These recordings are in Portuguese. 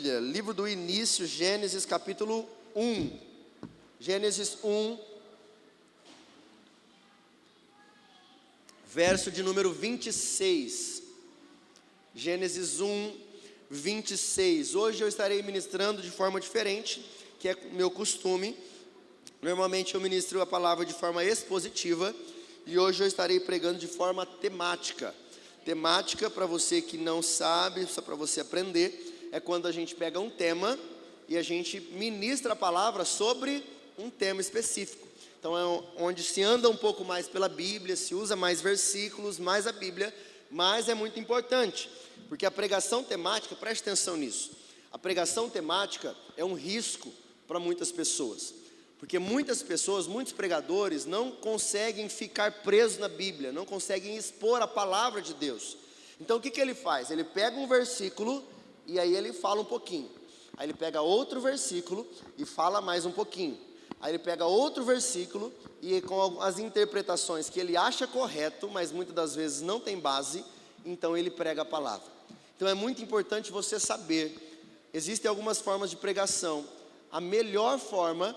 Bíblia, livro do início, Gênesis capítulo 1. Gênesis 1, verso de número 26. Gênesis 1, 26. Hoje eu estarei ministrando de forma diferente, que é meu costume. Normalmente eu ministro a palavra de forma expositiva, e hoje eu estarei pregando de forma temática. Temática, para você que não sabe, só para você aprender, é quando a gente pega um tema e a gente ministra a palavra sobre um tema específico. Então é onde se anda um pouco mais pela Bíblia, se usa mais versículos, mais a Bíblia, mas é muito importante, porque a pregação temática, preste atenção nisso, a pregação temática é um risco para muitas pessoas, porque muitas pessoas, muitos pregadores não conseguem ficar presos na Bíblia, não conseguem expor a palavra de Deus. Então o que ele faz? Ele pega um versículo e aí ele fala um pouquinho, aí ele pega outro versículo e fala mais um pouquinho, aí ele pega outro versículo e com as interpretações que ele acha correto, mas muitas das vezes não tem base, então ele prega a palavra. Então é muito importante você saber, existem algumas formas de pregação. A melhor forma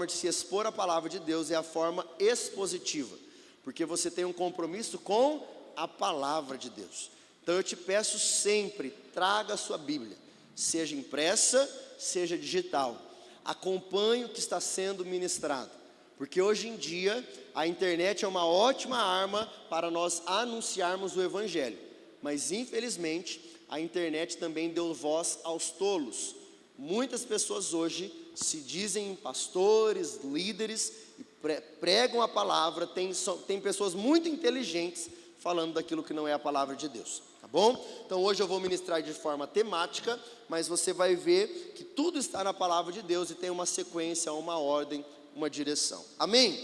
de se expor a palavra de Deus é a forma expositiva, porque você tem um compromisso com a palavra de Deus. Então eu te peço sempre, traga a sua Bíblia, seja impressa, seja digital, acompanhe o que está sendo ministrado, porque hoje em dia a internet é uma ótima arma para nós anunciarmos o Evangelho, mas infelizmente a internet também deu voz aos tolos. Muitas pessoas hoje se dizem pastores, líderes, e pregam a palavra, tem pessoas muito inteligentes falando daquilo que não é a palavra de Deus, tá bom? Então hoje eu vou ministrar de forma temática, mas você vai ver que tudo está na palavra de Deus e tem uma sequência, uma ordem, uma direção, amém?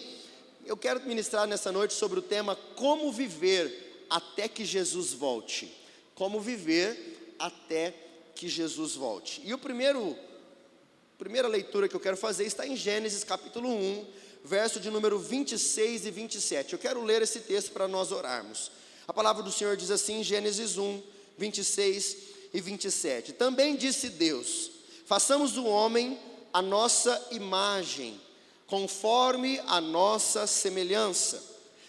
Eu quero ministrar nessa noite sobre o tema como viver até que Jesus volte. Como viver até que Jesus volte. E a primeira leitura que eu quero fazer está em Gênesis capítulo 1, verso de número 26 e 27. Eu quero ler esse texto para nós orarmos. A palavra do Senhor diz assim, Gênesis 1, 26 e 27. Também disse Deus, façamos do homem a nossa imagem, conforme a nossa semelhança.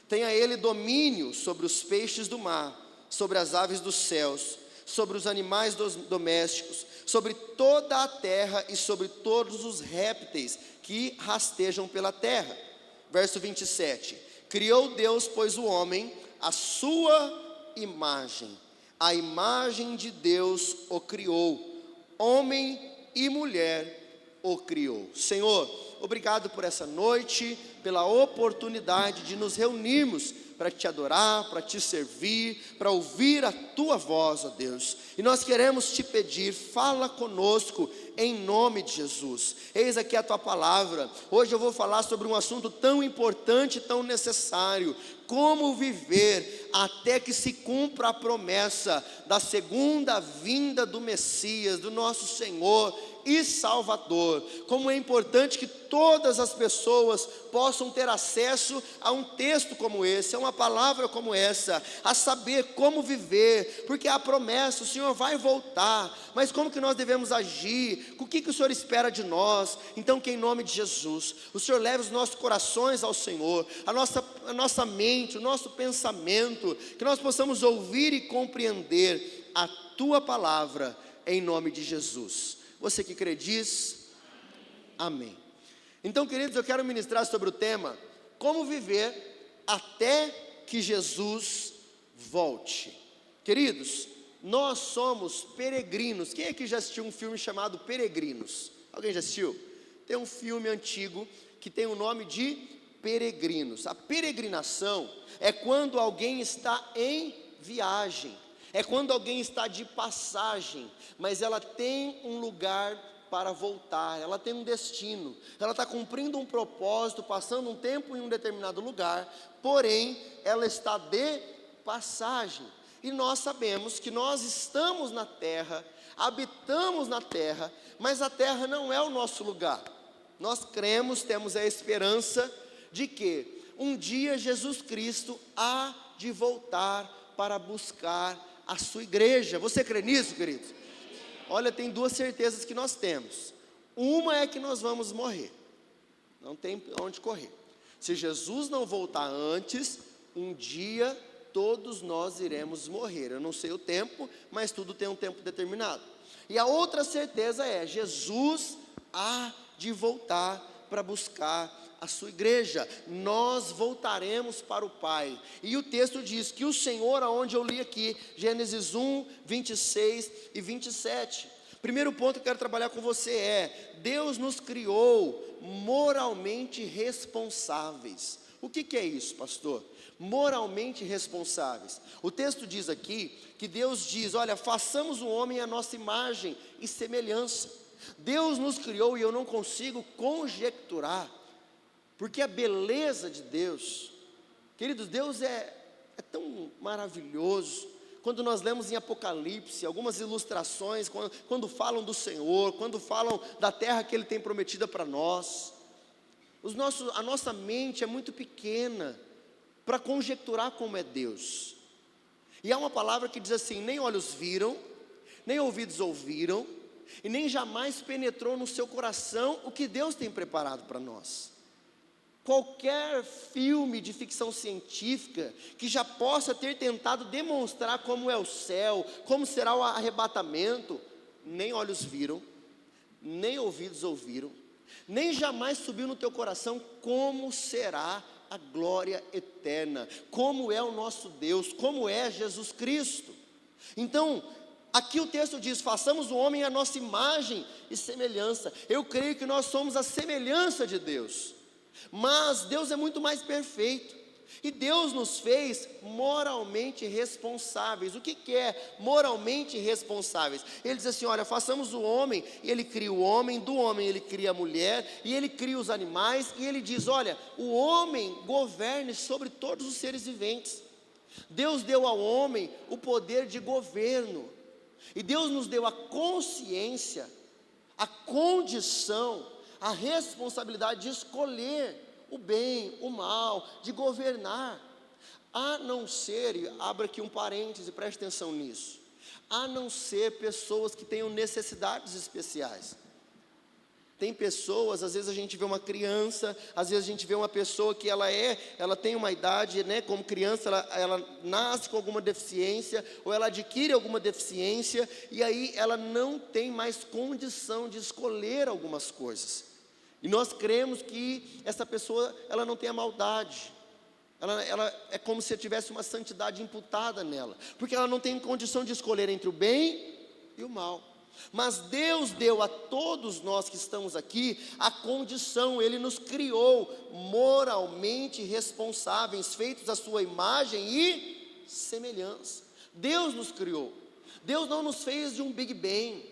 Tenha ele domínio sobre os peixes do mar, sobre as aves dos céus, sobre os animais domésticos, sobre toda a terra e sobre todos os répteis que rastejam pela terra. Verso 27, criou Deus, pois, o homem, a sua imagem, a imagem de Deus o criou, homem e mulher o criou. Senhor, obrigado por essa noite, pela oportunidade de nos reunirmos para te adorar, para te servir, para ouvir a tua voz, ó Deus. E nós queremos te pedir, fala conosco em nome de Jesus. Eis aqui a tua palavra. Hoje eu vou falar sobre um assunto tão importante, tão necessário: como viver até que se cumpra a promessa da segunda vinda do Messias, do nosso Senhor e Salvador. Como é importante que todas as pessoas possam ter acesso a um texto como esse, a uma palavra como essa, a saber como viver, porque há promessa, o Senhor vai voltar, mas como que nós devemos agir, o que o Senhor espera de nós? Então que em nome de Jesus, o Senhor leve os nossos corações ao Senhor, a nossa mente, o nosso pensamento, que nós possamos ouvir e compreender a tua palavra, em nome de Jesus. Você que crê diz, amém. Então, queridos, eu quero ministrar sobre o tema, como viver até que Jesus volte. Queridos, nós somos peregrinos. Quem aqui já assistiu um filme chamado Peregrinos? Alguém já assistiu? Tem um filme antigo que tem o nome de Peregrinos. A peregrinação é quando alguém está em viagem, é quando alguém está de passagem, mas ela tem um lugar para voltar, ela tem um destino, ela está cumprindo um propósito, passando um tempo em um determinado lugar, porém, ela está de passagem. E nós sabemos que nós estamos na terra, habitamos na terra, mas a terra não é o nosso lugar. Nós cremos, temos a esperança de que um dia Jesus Cristo há de voltar para buscar a sua igreja. Você crê nisso, queridos? olha, tem duas certezas que nós temos. Uma é que nós vamos morrer, não tem onde correr. Se Jesus não voltar antes, um dia todos nós iremos morrer. Eu não sei o tempo, mas tudo tem um tempo determinado. E a outra certeza é: Jesus há de voltar para buscar a sua igreja. Nós voltaremos para o Pai. E o texto diz que o Senhor, aonde eu li aqui, Gênesis 1, 26 e 27. Primeiro ponto que eu quero trabalhar com você é: Deus nos criou moralmente responsáveis. O que é isso, pastor? Moralmente responsáveis. O texto diz aqui que Deus diz: olha, façamos o homem à nossa imagem e semelhança. Deus nos criou, e eu não consigo conjecturar, porque a beleza de Deus, queridos, Deus é tão maravilhoso. Quando nós lemos em Apocalipse, algumas ilustrações, quando falam do Senhor, quando falam da terra que Ele tem prometida para nós, a nossa mente é muito pequena para conjecturar como é Deus. E há uma palavra que diz assim: nem olhos viram, nem ouvidos ouviram, e nem jamais penetrou no seu coração o que Deus tem preparado para nós. Qualquer filme de ficção científica que já possa ter tentado demonstrar como é o céu, como será o arrebatamento, nem olhos viram, nem ouvidos ouviram, nem jamais subiu no teu coração como será a glória eterna, como é o nosso Deus, como é Jesus Cristo. Então, aqui o texto diz: façamos o homem à nossa imagem e semelhança. Eu creio que nós somos a semelhança de Deus, mas Deus é muito mais perfeito, e Deus nos fez moralmente responsáveis. O que é moralmente responsáveis? Ele diz assim: olha, façamos o homem, e Ele cria o homem, do homem Ele cria a mulher, e Ele cria os animais, e Ele diz: olha, o homem governe sobre todos os seres viventes. Deus deu ao homem o poder de governo, e Deus nos deu a consciência, a condição, a responsabilidade de escolher o bem, o mal, de governar. A não ser, e abra aqui um parêntese, preste atenção nisso, a não ser pessoas que tenham necessidades especiais. Tem pessoas, às vezes a gente vê uma criança, às vezes a gente vê uma pessoa que ela tem uma idade, né, como criança, ela nasce com alguma deficiência, ou ela adquire alguma deficiência, e aí ela não tem mais condição de escolher algumas coisas. E nós cremos que essa pessoa, ela não tem a maldade, ela é como se tivesse uma santidade imputada nela, porque ela não tem condição de escolher entre o bem e o mal. Mas Deus deu a todos nós que estamos aqui a condição. Ele nos criou moralmente responsáveis, feitos à sua imagem e semelhança. Deus nos criou. Deus não nos fez de um Big Bang.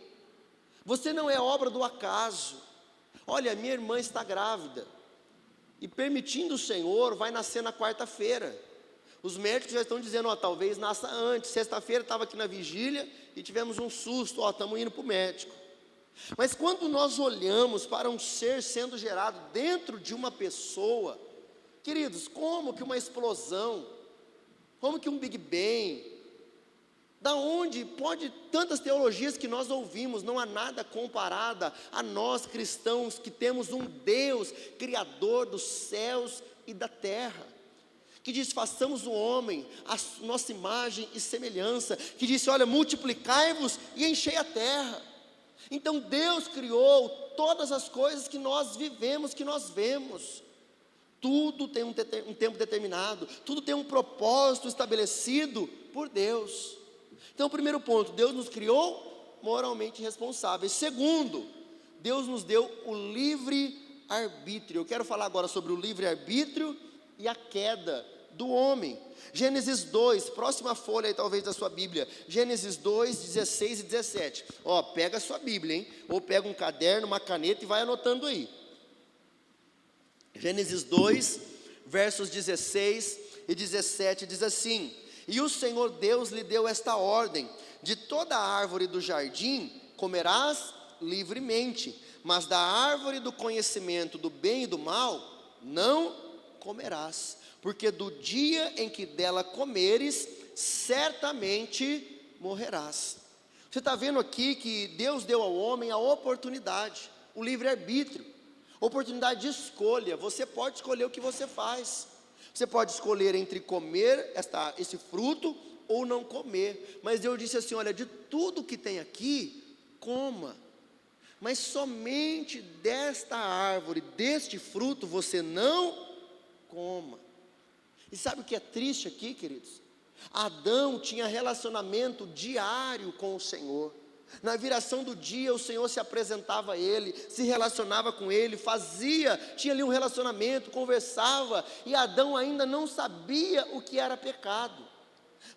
Você não é obra do acaso. Olha, minha irmã está grávida, e permitindo o Senhor, vai nascer na quarta-feira. Os médicos já estão dizendo: talvez nasça antes. Sexta-feira estava aqui na vigília e tivemos um susto: estamos indo para o médico. Mas quando nós olhamos para um ser sendo gerado dentro de uma pessoa, queridos, como que uma explosão, como que um Big Bang, da onde pode, tantas teologias que nós ouvimos, não há nada comparada a nós cristãos, que temos um Deus, Criador dos céus e da terra, que diz: façamos o homem a nossa imagem e semelhança, que disse: olha, multiplicai-vos e enchei a terra. Então Deus criou todas as coisas que nós vivemos, que nós vemos. Tudo tem um tempo determinado, tudo tem um propósito estabelecido por Deus. Então, primeiro ponto, Deus nos criou moralmente responsáveis. Segundo, Deus nos deu o livre-arbítrio. Eu quero falar agora sobre o livre-arbítrio e a queda do homem. Gênesis 2, próxima folha aí talvez da sua Bíblia, Gênesis 2, 16 e 17. Pega a sua Bíblia, hein? Ou pega um caderno, uma caneta e vai anotando aí. Gênesis 2, versos 16 e 17 diz assim: e o Senhor Deus lhe deu esta ordem: de toda a árvore do jardim comerás livremente, mas da árvore do conhecimento do bem e do mal não comerás, porque do dia em que dela comeres, certamente morrerás. Você está vendo aqui que Deus deu ao homem a oportunidade, o livre-arbítrio, oportunidade de escolha. Você pode escolher o que você faz. Você pode escolher entre comer esse fruto ou não comer. Mas Deus disse assim: olha, de tudo que tem aqui, coma. Mas somente desta árvore, deste fruto, você não coma. E sabe o que é triste aqui, queridos? Adão tinha relacionamento diário com o Senhor. Na viração do dia, o Senhor se apresentava a ele, se relacionava com ele, tinha ali um relacionamento, conversava, e Adão ainda não sabia o que era pecado.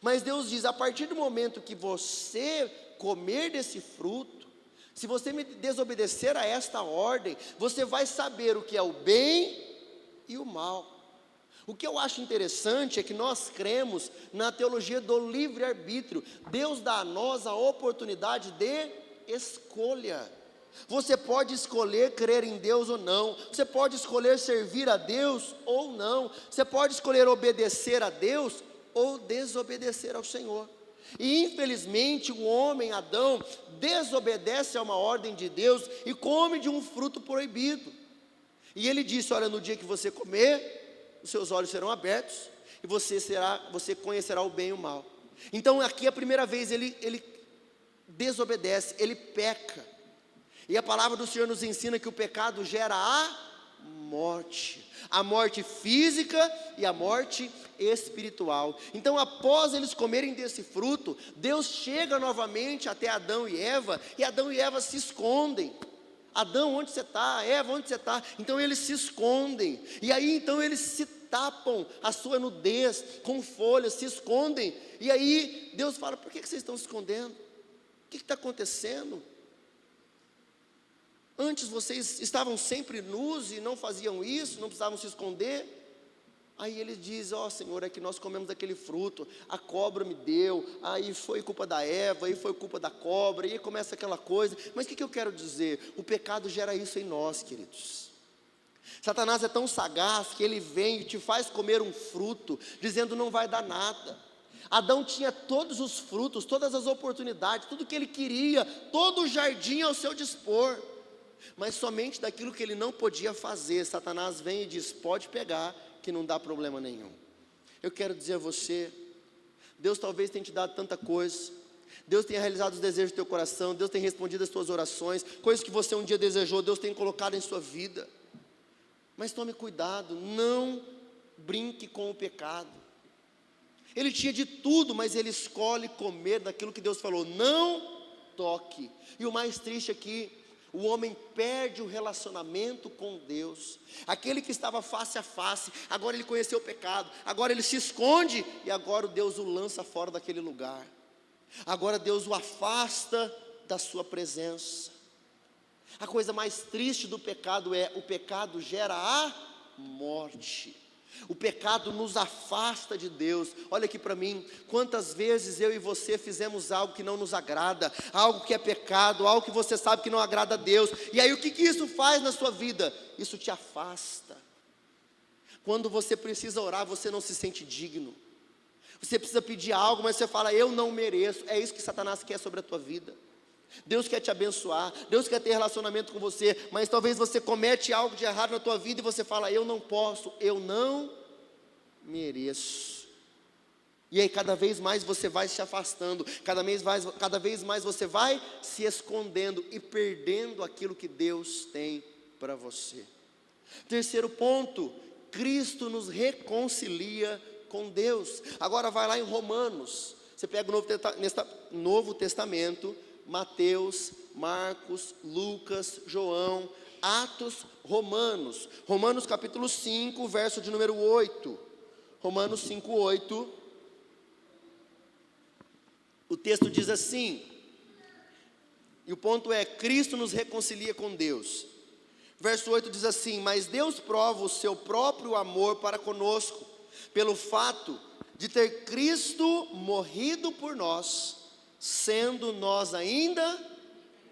Mas Deus diz: a partir do momento que você comer desse fruto, se você me desobedecer a esta ordem, você vai saber o que é o bem e o mal. O que eu acho interessante é que nós cremos na teologia do livre-arbítrio. Deus dá a nós a oportunidade de escolha. Você pode escolher crer em Deus ou não. Você pode escolher servir a Deus ou não. Você pode escolher obedecer a Deus ou desobedecer ao Senhor. E infelizmente o homem, Adão, desobedece a uma ordem de Deus e come de um fruto proibido. E ele disse: olha, no dia que você comer, os seus olhos serão abertos e você conhecerá o bem e o mal. Então aqui a primeira vez ele desobedece, ele peca. E a palavra do Senhor nos ensina que o pecado gera a morte física e a morte espiritual. Então, após eles comerem desse fruto, Deus chega novamente até Adão e Eva se escondem. Adão, onde você está? Eva, onde você está? Então eles se escondem, e aí então eles se tapam a sua nudez com folhas, se escondem, e aí Deus fala: por que vocês estão se escondendo? O que está acontecendo? Antes vocês estavam sempre nus e não faziam isso, não precisavam se esconder. Aí ele diz: ó Senhor, é que nós comemos aquele fruto, a cobra me deu, aí foi culpa da Eva, aí foi culpa da cobra, e aí começa aquela coisa. Mas o que eu quero dizer? O pecado gera isso em nós, queridos. Satanás é tão sagaz que ele vem e te faz comer um fruto, dizendo: não vai dar nada. Adão tinha todos os frutos, todas as oportunidades, tudo que ele queria, todo o jardim ao seu dispor, mas somente daquilo que ele não podia fazer, Satanás vem e diz: pode pegar, que não dá problema nenhum. Eu quero dizer a você, Deus talvez tenha te dado tanta coisa, Deus tenha realizado os desejos do teu coração, Deus tem respondido as tuas orações, coisas que você um dia desejou, Deus tem colocado em sua vida, mas tome cuidado, não brinque com o pecado. Ele tinha de tudo, mas ele escolhe comer daquilo que Deus falou: não toque. E o mais triste aqui, o homem perde o relacionamento com Deus. Aquele que estava face a face, agora ele conheceu o pecado, agora ele se esconde, e agora Deus o lança fora daquele lugar. Agora Deus o afasta da sua presença. A coisa mais triste do pecado é: o pecado gera a morte. O pecado nos afasta de Deus. Olha aqui para mim, quantas vezes eu e você fizemos algo que não nos agrada, algo que é pecado, algo que você sabe que não agrada a Deus, e aí o que isso faz na sua vida? Isso te afasta. Quando você precisa orar, você não se sente digno. Você precisa pedir algo, mas você fala: eu não mereço. É isso que Satanás quer sobre a tua vida. Deus quer te abençoar, Deus quer ter relacionamento com você, mas talvez você comete algo de errado na tua vida e você fala: eu não posso, eu não mereço. E aí cada vez mais você vai se afastando, cada vez mais você vai se escondendo e perdendo aquilo que Deus tem para você. Terceiro ponto, Cristo nos reconcilia com Deus. Agora vai lá em Romanos, você pega o Novo Testamento, Mateus, Marcos, Lucas, João, Atos, Romanos capítulo 5, verso de número 8, Romanos 5, 8, o texto diz assim, e o ponto é: Cristo nos reconcilia com Deus. Verso 8 diz assim: mas Deus prova o seu próprio amor para conosco, pelo fato de ter Cristo morrido por nós, sendo nós ainda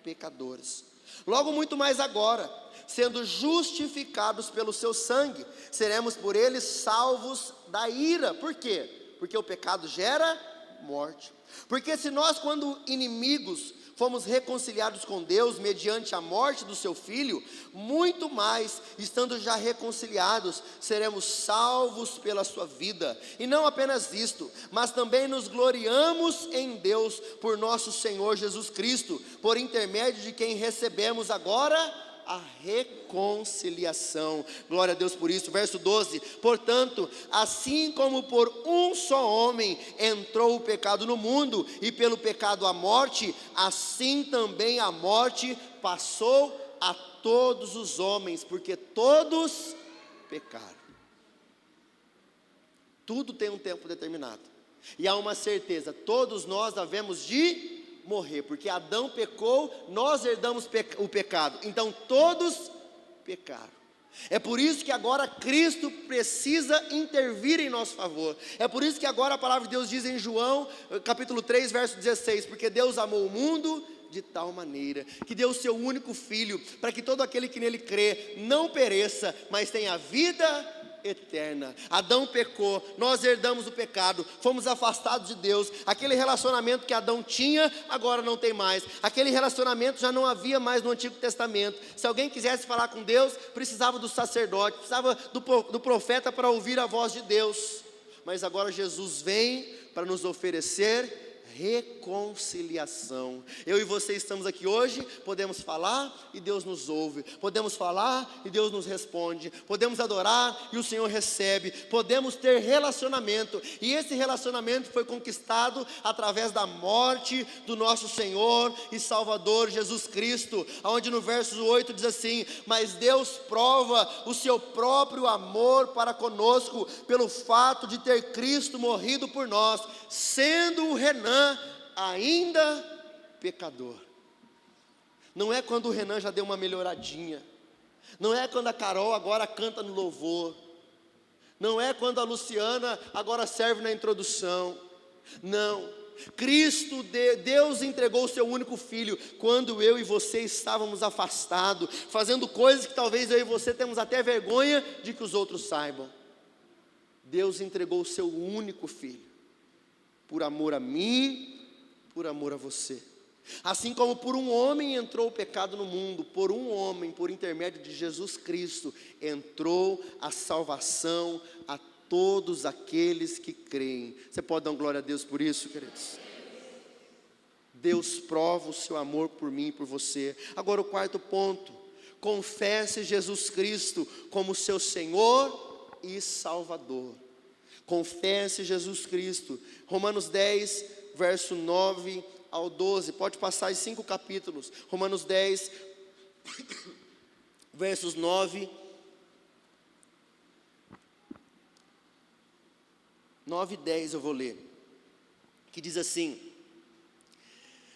pecadores. Logo muito mais agora, sendo justificados pelo seu sangue, seremos por ele salvos da ira. Por quê? Porque o pecado gera morte. Porque se nós, quando inimigos, fomos reconciliados com Deus mediante a morte do seu Filho, muito mais, estando já reconciliados, seremos salvos pela sua vida. E não apenas isto, mas também nos gloriamos em Deus por nosso Senhor Jesus Cristo, por intermédio de quem recebemos agora a reconciliação. Glória a Deus por isso. Verso 12: portanto, assim como por um só homem entrou o pecado no mundo, e pelo pecado a morte, assim também a morte passou a todos os homens, porque todos pecaram. Tudo tem um tempo determinado, e há uma certeza: todos nós havemos de morrer, porque Adão pecou, nós herdamos o pecado, então todos pecaram. É por isso que agora Cristo precisa intervir em nosso favor. É por isso que agora a palavra de Deus diz em João, capítulo 3, verso 16, porque Deus amou o mundo de tal maneira, que deu o seu único Filho, para que todo aquele que nele crê, não pereça, mas tenha vida eterna. Adão pecou, nós herdamos o pecado, fomos afastados de Deus. Aquele relacionamento que Adão tinha, agora não tem mais. Aquele relacionamento já não havia mais no Antigo Testamento. Se alguém quisesse falar com Deus, precisava do sacerdote, precisava do profeta para ouvir a voz de Deus. Mas agora Jesus vem para nos oferecer reconciliação. Eu e você estamos aqui hoje, podemos falar e Deus nos ouve, podemos falar e Deus nos responde, podemos adorar e o Senhor recebe, podemos ter relacionamento, e esse relacionamento foi conquistado através da morte do nosso Senhor e Salvador Jesus Cristo, onde no verso 8 diz assim: mas Deus prova o seu próprio amor para conosco, pelo fato de ter Cristo morrido por nós, sendo o Renan ainda pecador. Não é quando o Renan já deu uma melhoradinha, não é quando a Carol agora canta no louvor, não é quando a Luciana agora serve na introdução. Não, Cristo, Deus entregou o seu único Filho quando eu e você estávamos afastados, fazendo coisas que talvez eu e você temos até vergonha de que os outros saibam. Deus entregou o seu único Filho, por amor a mim, por amor a você. Assim como por um homem entrou o pecado no mundo, por um homem, por intermédio de Jesus Cristo, entrou a salvação a todos aqueles que creem. Você pode dar glória a Deus por isso, queridos? Deus prova o seu amor por mim e por você. Agora o quarto ponto: confesse Jesus Cristo como seu Senhor e Salvador. Confesse Jesus Cristo. Romanos 10, verso 9 ao 12. Pode passar os 5 capítulos. Romanos 10, versos 9 e 10 eu vou ler. Que diz assim: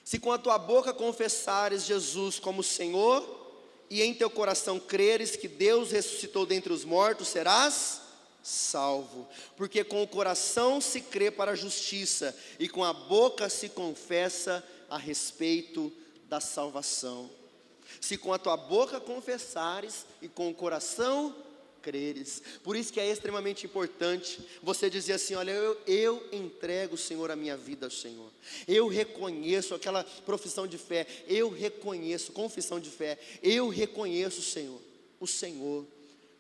se com a tua boca confessares Jesus como Senhor, e em teu coração creres que Deus ressuscitou dentre os mortos, serás salvo. Porque com o coração se crê para a justiça, e com a boca se confessa a respeito da salvação. Se com a tua boca confessares e com o coração creres. Por isso que é extremamente importante você dizer assim: olha, eu entrego, Senhor, a minha vida ao Senhor. Eu reconheço aquela profissão de fé, eu reconheço, confissão de fé, eu reconheço, Senhor, o Senhor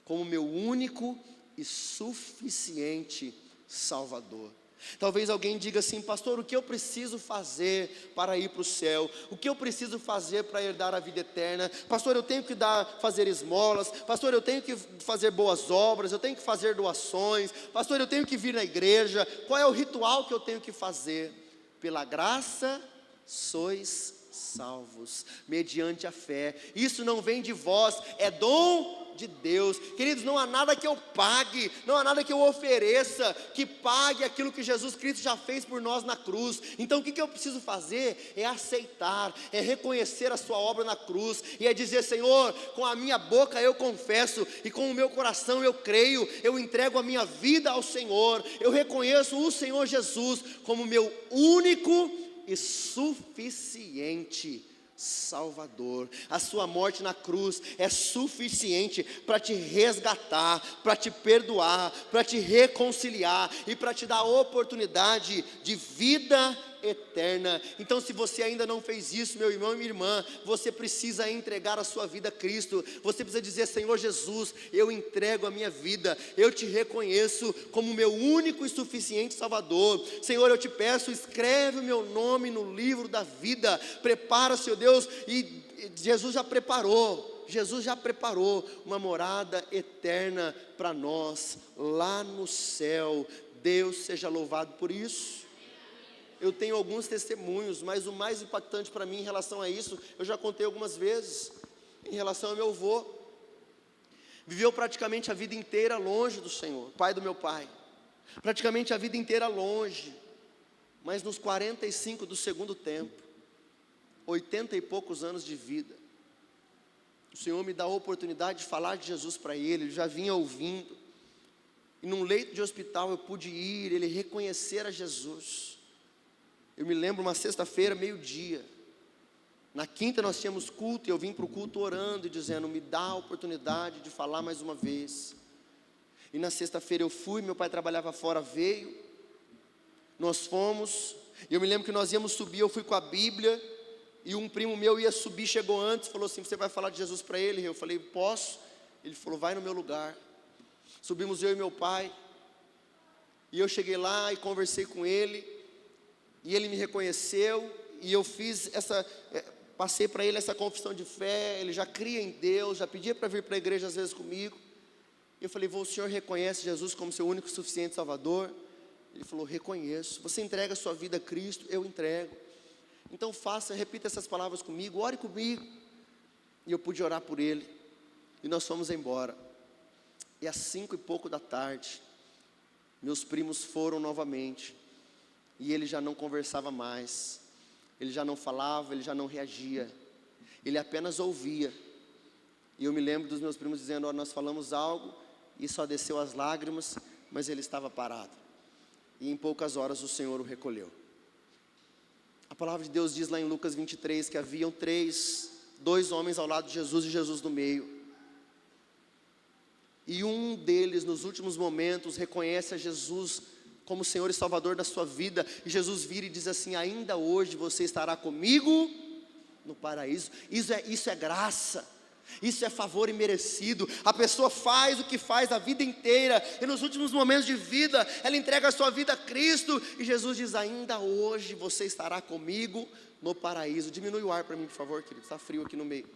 como meu único e suficiente Salvador. Talvez alguém diga assim: pastor, o que eu preciso fazer para ir para o céu? O que eu preciso fazer para herdar a vida eterna? Pastor, eu tenho que fazer esmolas. Pastor, eu tenho que fazer boas obras. Eu tenho que fazer doações. Pastor, eu tenho que vir na igreja. Qual é o ritual que eu tenho que fazer? Pela graça sois salvos, mediante a fé. Isso não vem de vós, é dom de Deus. Queridos, não há nada que eu pague, não há nada que eu ofereça que pague aquilo que Jesus Cristo já fez por nós na cruz. Então o que eu preciso fazer? É aceitar, é reconhecer a sua obra na cruz, e é dizer: Senhor, com a minha boca eu confesso, e com o meu coração eu creio, eu entrego a minha vida ao Senhor, eu reconheço o Senhor Jesus como meu único e suficiente Salvador. A sua morte na cruz é suficiente para te resgatar, para te perdoar, para te reconciliar e para te dar a oportunidade de vida eterna. Então, se você ainda não fez isso, meu irmão e minha irmã, você precisa entregar a sua vida a Cristo. Você precisa dizer: Senhor Jesus, eu entrego a minha vida, eu te reconheço como meu único e suficiente Salvador. Senhor, eu te peço, escreve o meu nome no livro da vida. Prepara, Senhor Deus, e Jesus já preparou uma morada eterna para nós, lá no céu. Deus seja louvado por isso. Eu tenho alguns testemunhos, mas o mais impactante para mim em relação a isso, eu já contei algumas vezes, em relação ao meu avô. Viveu praticamente a vida inteira longe do Senhor, pai do meu pai, praticamente a vida inteira longe, mas nos 45 do segundo tempo, 80 e poucos anos de vida, o Senhor me dá a oportunidade de falar de Jesus para ele já vinha ouvindo, e num leito de hospital eu pude ir, ele reconhecer a Jesus. Eu me lembro uma sexta-feira, meio-dia, na quinta nós tínhamos culto, e eu vim para o culto orando e dizendo: me dá a oportunidade de falar mais uma vez. E na sexta-feira eu fui, meu pai trabalhava fora, veio, nós fomos, e eu me lembro que nós íamos subir, eu fui com a Bíblia, e um primo meu ia subir, chegou antes, falou assim: você vai falar de Jesus para ele? Eu falei: posso? Ele falou: vai no meu lugar. Subimos eu e meu pai, e eu cheguei lá e conversei com ele, e ele me reconheceu, e eu fiz passei para ele essa confissão de fé. Ele já cria em Deus, já pedia para vir para a igreja às vezes comigo. Eu falei: o senhor reconhece Jesus como seu único e suficiente Salvador? Ele falou: reconheço. Você entrega a sua vida a Cristo? Eu entrego. Então repita essas palavras comigo, ore comigo. E eu pude orar por ele, e nós fomos embora. E às 5 e pouco da tarde, meus primos foram novamente, e ele já não conversava mais, ele já não falava, ele já não reagia, ele apenas ouvia. E eu me lembro dos meus primos dizendo: nós falamos algo, e só desceu as lágrimas, mas ele estava parado. E em poucas horas o Senhor o recolheu. A palavra de Deus diz lá em Lucas 23, que haviam dois homens ao lado de Jesus, e Jesus no meio. E um deles, nos últimos momentos, reconhece a Jesus como Senhor e Salvador da sua vida, e Jesus vira e diz assim: ainda hoje você estará comigo no paraíso. Isso é graça, isso é favor imerecido. A pessoa faz o que faz a vida inteira, e nos últimos momentos de vida, ela entrega a sua vida a Cristo, e Jesus diz: ainda hoje você estará comigo no paraíso. Diminui o ar para mim, por favor, querido, está frio aqui no meio.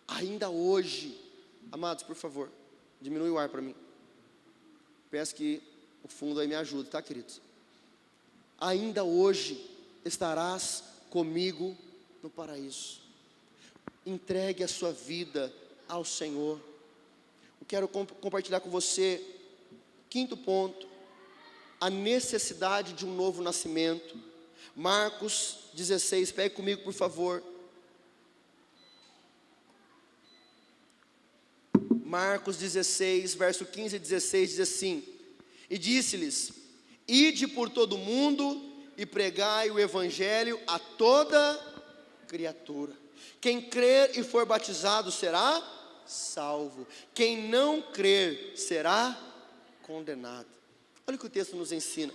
Ainda hoje, amados, por favor, diminui o ar para mim. Peço que o fundo aí me ajude, tá, queridos? Ainda hoje estarás comigo no paraíso. Entregue a sua vida ao Senhor. Eu quero compartilhar com você, quinto ponto, a necessidade de um novo nascimento. Marcos 16, pegue comigo, por favor. Marcos 16, verso 15 e 16 diz assim: e disse-lhes: ide por todo o mundo e pregai o evangelho a toda criatura. Quem crer e for batizado será salvo, quem não crer será condenado. Olha o que o texto nos ensina: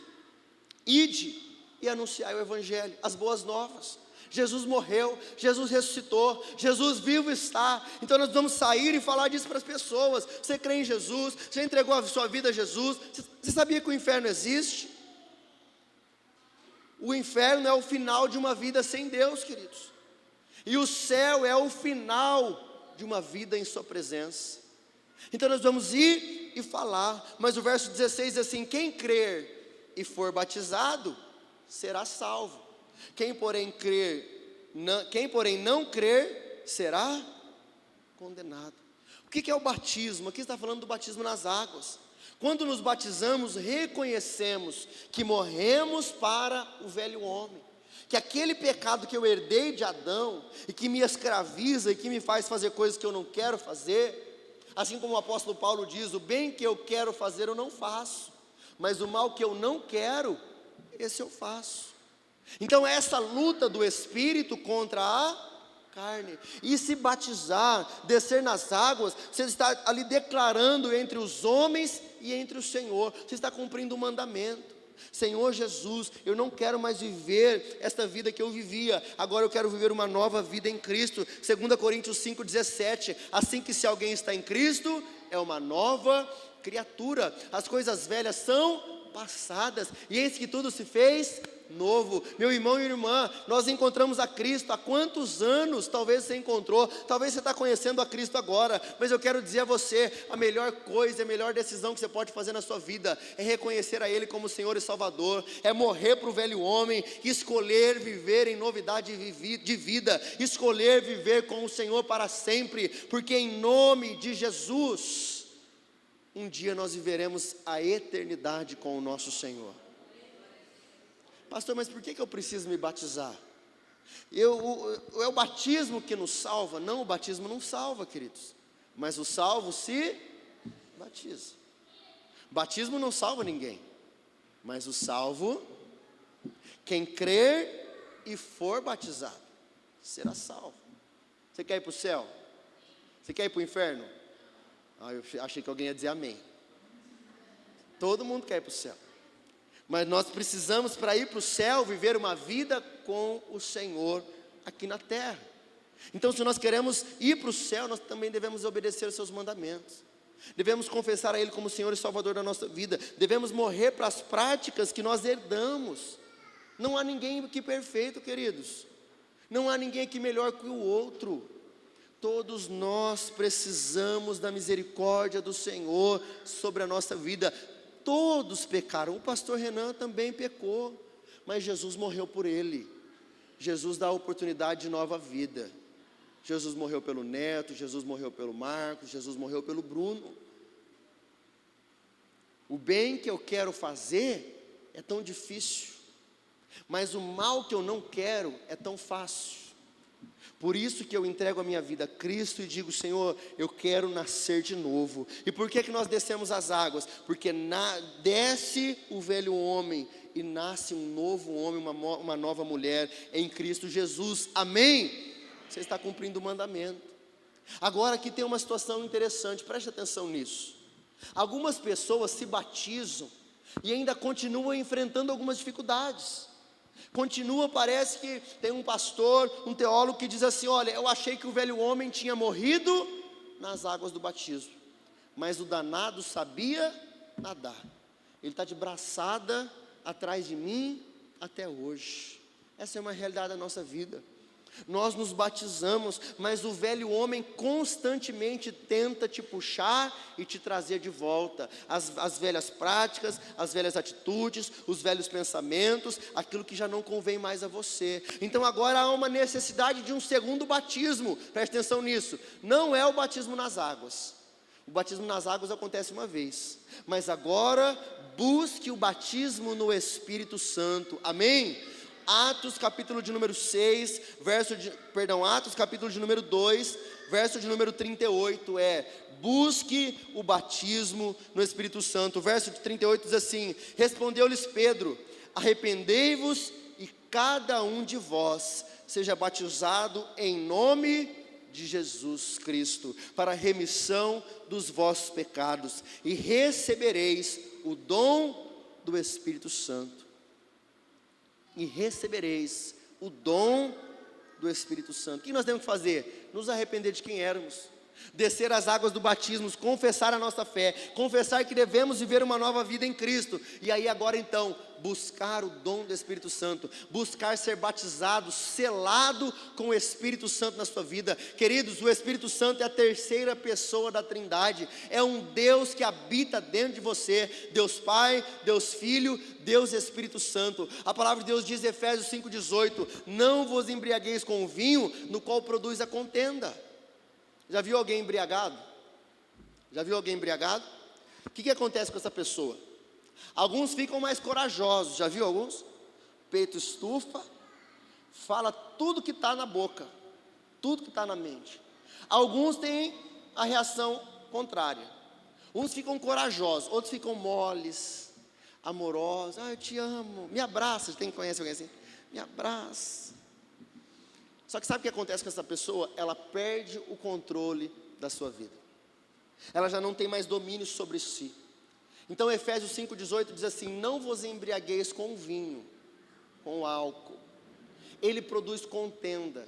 ide e anunciai o evangelho, as boas novas. Jesus morreu, Jesus ressuscitou, Jesus vivo está. Então nós vamos sair e falar disso para as pessoas. Você crê em Jesus? Você entregou a sua vida a Jesus? Você sabia que o inferno existe? O inferno é o final de uma vida sem Deus, queridos, e o céu é o final de uma vida em sua presença. Então nós vamos ir e falar. Mas o verso 16 diz assim: quem crer e for batizado será salvo, quem porém não crer será condenado. O que é o batismo? Aqui está falando do batismo nas águas. Quando nos batizamos, reconhecemos que morremos para o velho homem, que aquele pecado que eu herdei de Adão, e que me escraviza, e que me faz fazer coisas que eu não quero fazer, assim como o apóstolo Paulo diz: o bem que eu quero fazer eu não faço, mas o mal que eu não quero, esse eu faço. Então essa luta do Espírito contra a carne. E se batizar, descer nas águas, você está ali declarando entre os homens e entre o Senhor, você está cumprindo o mandamento. Senhor Jesus, eu não quero mais viver esta vida que eu vivia, agora eu quero viver uma nova vida em Cristo. 2 Coríntios 5,17, assim que se alguém está em Cristo, é uma nova criatura, as coisas velhas são passadas, e eis que tudo se fez novo. Meu irmão e irmã, nós encontramos a Cristo há quantos anos? Talvez você encontrou, talvez você está conhecendo a Cristo agora, mas eu quero dizer a você, a melhor coisa, a melhor decisão que você pode fazer na sua vida, é reconhecer a Ele como Senhor e Salvador, é morrer para o velho homem, escolher viver em novidade de vida, escolher viver com o Senhor para sempre, porque em nome de Jesus, um dia nós viveremos a eternidade com o nosso Senhor. Pastor, mas por que eu preciso me batizar? É o batismo que nos salva? Não, o batismo não salva, queridos, mas o salvo se batiza. Batismo não salva ninguém, mas o salvo, quem crer e for batizado, será salvo. Você quer ir para o céu? Você quer ir para o inferno? Eu achei que alguém ia dizer amém. Todo mundo quer ir para o céu, mas nós precisamos, para ir para o céu, viver uma vida com o Senhor aqui na terra. Então, se nós queremos ir para o céu, nós também devemos obedecer aos seus mandamentos, devemos confessar a Ele como Senhor e Salvador da nossa vida, devemos morrer para as práticas que nós herdamos. Não há ninguém aqui perfeito, queridos, não há ninguém aqui melhor que o outro. Todos nós precisamos da misericórdia do Senhor sobre a nossa vida. Todos pecaram, o pastor Renan também pecou, mas Jesus morreu por ele. Jesus dá a oportunidade de nova vida. Jesus morreu pelo Neto, Jesus morreu pelo Marcos, Jesus morreu pelo Bruno. O bem que eu quero fazer é tão difícil, mas o mal que eu não quero é tão fácil. Por isso que eu entrego a minha vida a Cristo e digo: Senhor, eu quero nascer de novo. E por que nós descemos as águas? Porque desce o velho homem e nasce um novo homem, uma nova mulher em Cristo Jesus, amém? Você está cumprindo o mandamento. Agora aqui tem uma situação interessante, preste atenção nisso. Algumas pessoas se batizam e ainda continuam enfrentando algumas dificuldades. Parece que tem um pastor, um teólogo que diz assim: olha, eu achei que o velho homem tinha morrido nas águas do batismo, mas o danado sabia nadar, ele está de braçada atrás de mim até hoje. Essa é uma realidade da nossa vida. Nós nos batizamos, mas o velho homem constantemente tenta te puxar e te trazer de volta as velhas práticas, as velhas atitudes, os velhos pensamentos, aquilo que já não convém mais a você. Então agora há uma necessidade de um segundo batismo, preste atenção nisso. Não é o batismo nas águas. O batismo nas águas acontece uma vez, mas agora busque o batismo no Espírito Santo, amém? Atos capítulo de número 6, Atos capítulo de número 2, verso de número 38 busque o batismo no Espírito Santo. O verso de 38 diz assim: respondeu-lhes Pedro: arrependei-vos e cada um de vós seja batizado em nome de Jesus Cristo, para a remissão dos vossos pecados, e recebereis o dom do Espírito Santo. E recebereis o dom do Espírito Santo. O que nós temos que fazer? Nos arrepender de quem éramos, descer as águas do batismo, confessar a nossa fé, confessar que devemos viver uma nova vida em Cristo, e aí agora então, buscar o dom do Espírito Santo, buscar ser batizado, selado com o Espírito Santo na sua vida. Queridos, o Espírito Santo é a terceira pessoa da Trindade, é um Deus que habita dentro de você, Deus Pai, Deus Filho, Deus Espírito Santo. A palavra de Deus diz em Efésios 5,18: não vos embriagueis com o vinho, no qual produz a contenda. Já viu alguém embriagado? O que acontece com essa pessoa? Alguns ficam mais corajosos, já viu alguns? Peito estufa, fala tudo que está na boca, tudo que está na mente. Alguns têm a reação contrária. Uns ficam corajosos, outros ficam moles, amorosos. Eu te amo, me abraça. Conhece alguém assim? Me abraça. Só que sabe o que acontece com essa pessoa? Ela perde o controle da sua vida. Ela já não tem mais domínio sobre si. Então Efésios 5,18 diz assim: não vos embriagueis com vinho, com álcool. Ele produz contenda,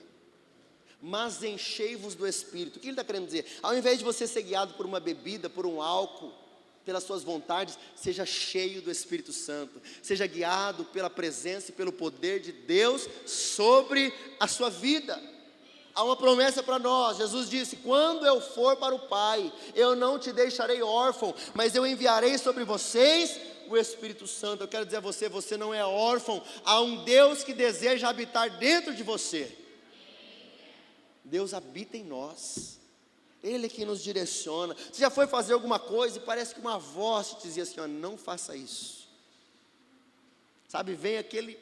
mas enchei-vos do Espírito. O que ele está querendo dizer? Ao invés de você ser guiado por uma bebida, por um álcool, pelas suas vontades, seja cheio do Espírito Santo, seja guiado pela presença e pelo poder de Deus sobre a sua vida. Há uma promessa para nós. Jesus disse: quando eu for para o Pai, eu não te deixarei órfão, mas eu enviarei sobre vocês o Espírito Santo. Eu quero dizer a você, você não é órfão. Há um Deus que deseja habitar dentro de você. Deus habita em nós. Ele é quem nos direciona. Você já foi fazer alguma coisa e parece que uma voz te dizia assim: ó, não faça isso. Sabe, vem aquele,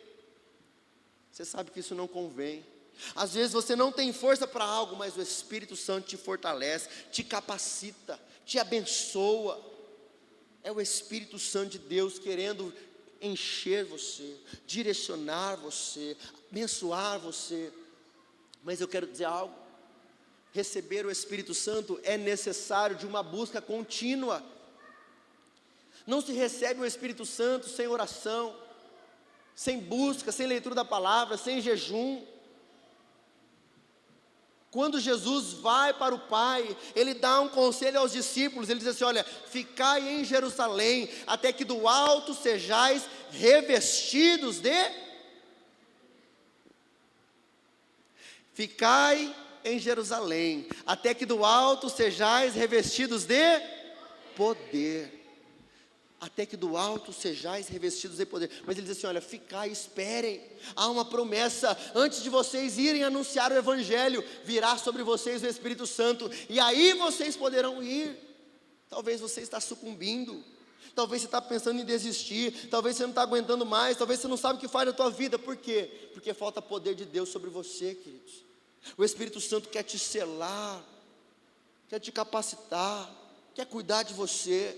você sabe que isso não convém. Às vezes você não tem força para algo, mas o Espírito Santo te fortalece, te capacita, te abençoa. É o Espírito Santo de Deus querendo encher você, direcionar você, abençoar você. Mas eu quero dizer algo: receber o Espírito Santo é necessário de uma busca contínua. Não se recebe o Espírito Santo sem oração, sem busca, sem leitura da palavra, sem jejum. Quando Jesus vai para o Pai, Ele dá um conselho aos discípulos. Ele diz assim: olha, ficai em Jerusalém, até que do alto sejais revestidos de... Ficai em Jerusalém, até que do alto sejais revestidos de poder. Até que do alto sejais revestidos de poder. Mas ele diz assim: olha, ficai, esperem. Há uma promessa: antes de vocês irem anunciar o Evangelho, virá sobre vocês o Espírito Santo, e aí vocês poderão ir. Talvez você está sucumbindo, talvez você está pensando em desistir, talvez você não está aguentando mais, talvez você não sabe o que faz na tua vida. Por quê? Porque falta poder de Deus sobre você, queridos. O Espírito Santo quer te selar, quer te capacitar, quer cuidar de você.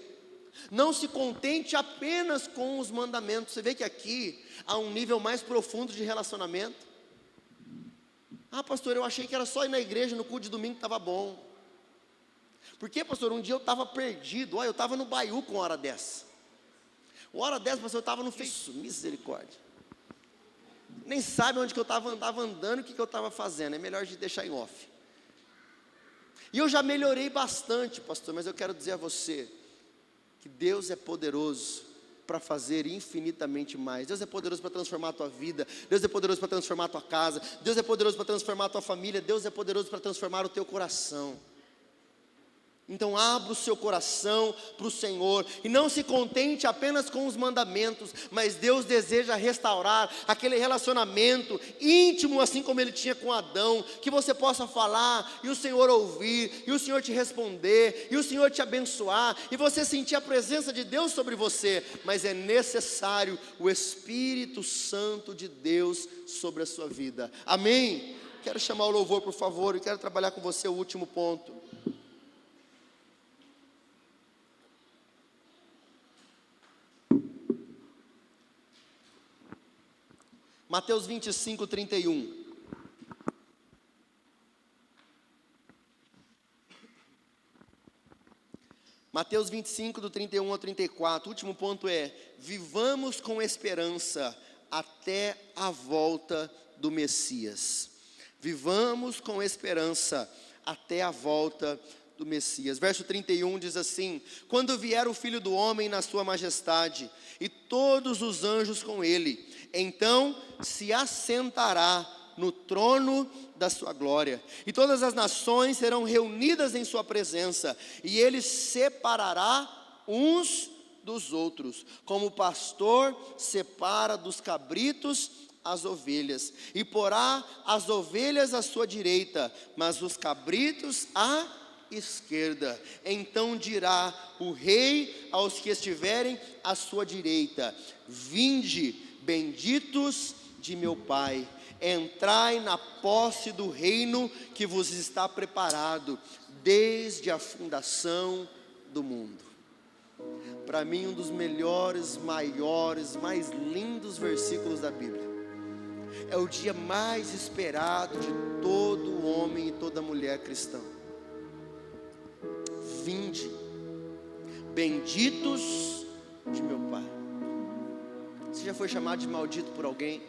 Não se contente apenas com os mandamentos. Você vê que aqui há um nível mais profundo de relacionamento. Ah, pastor, eu achei que era só ir na igreja no culto de domingo que estava bom. Por quê, pastor? Um dia eu estava perdido. Olha, eu estava no Baiú com hora dessa. Uma hora dessa, pastor, eu estava no Facebook. Misericórdia. Nem sabe onde que eu estava andando e o que eu estava fazendo. É melhor de deixar em off. E eu já melhorei bastante, pastor, mas eu quero dizer a você que Deus é poderoso para fazer infinitamente mais. Deus é poderoso para transformar a tua vida. Deus é poderoso para transformar a tua casa. Deus é poderoso para transformar a tua família. Deus é poderoso para transformar o teu coração. Então abra o seu coração para o Senhor, e não se contente apenas com os mandamentos, mas Deus deseja restaurar aquele relacionamento íntimo, assim como Ele tinha com Adão, que você possa falar, e o Senhor ouvir, e o Senhor te responder, e o Senhor te abençoar, e você sentir a presença de Deus sobre você. Mas é necessário o Espírito Santo de Deus sobre a sua vida. Amém? Quero chamar o louvor, por favor, e quero trabalhar com você o último ponto. Mateus 25, 31. Mateus 25, do 31 ao 34. O último ponto é: vivamos com esperança até a volta do Messias. Vivamos com esperança até a volta do Messias. Verso 31 diz assim: quando vier o Filho do Homem na sua majestade, e todos os anjos com ele, então se assentará no trono da sua glória, e todas as nações serão reunidas em sua presença, e ele separará uns dos outros, como o pastor separa dos cabritos as ovelhas, e porá as ovelhas à sua direita, mas os cabritos à esquerda. Então dirá o rei aos que estiverem à sua direita: vinde, benditos de meu Pai, entrai na posse do reino que vos está preparado desde a fundação do mundo. Para mim, um dos melhores, maiores, mais lindos versículos da Bíblia. é o dia mais esperado de todo homem e toda mulher cristã. Vinde, benditos de meu Pai. Você já foi chamado de maldito por alguém?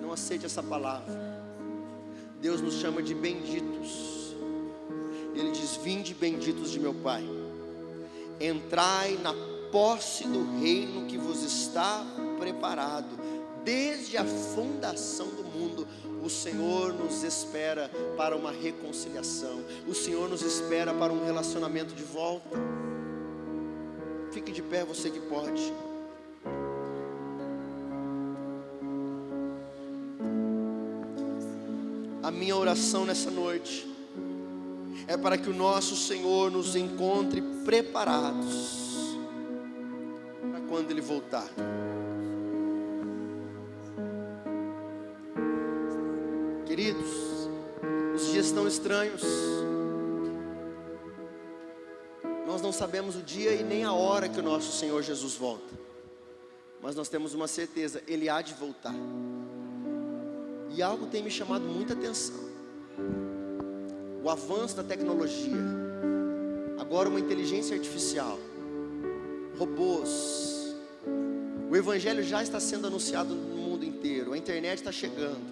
Não aceite essa palavra. Deus nos chama de benditos. Ele diz: vinde, benditos de meu Pai, entrai na posse do reino que vos está preparado desde a fundação do mundo. O Senhor nos espera para uma reconciliação. O Senhor nos espera para um relacionamento de volta. Fique de pé, você que pode. A minha oração nessa noite é para que o nosso Senhor nos encontre preparados para quando Ele voltar. Queridos, os dias estão estranhos. Nós não sabemos o dia e nem a hora que o nosso Senhor Jesus volta, mas nós temos uma certeza: Ele há de voltar. E algo tem me chamado muita atenção: o avanço da tecnologia. Agora uma inteligência artificial, robôs. O Evangelho já está sendo anunciado no mundo inteiro. A internet está chegando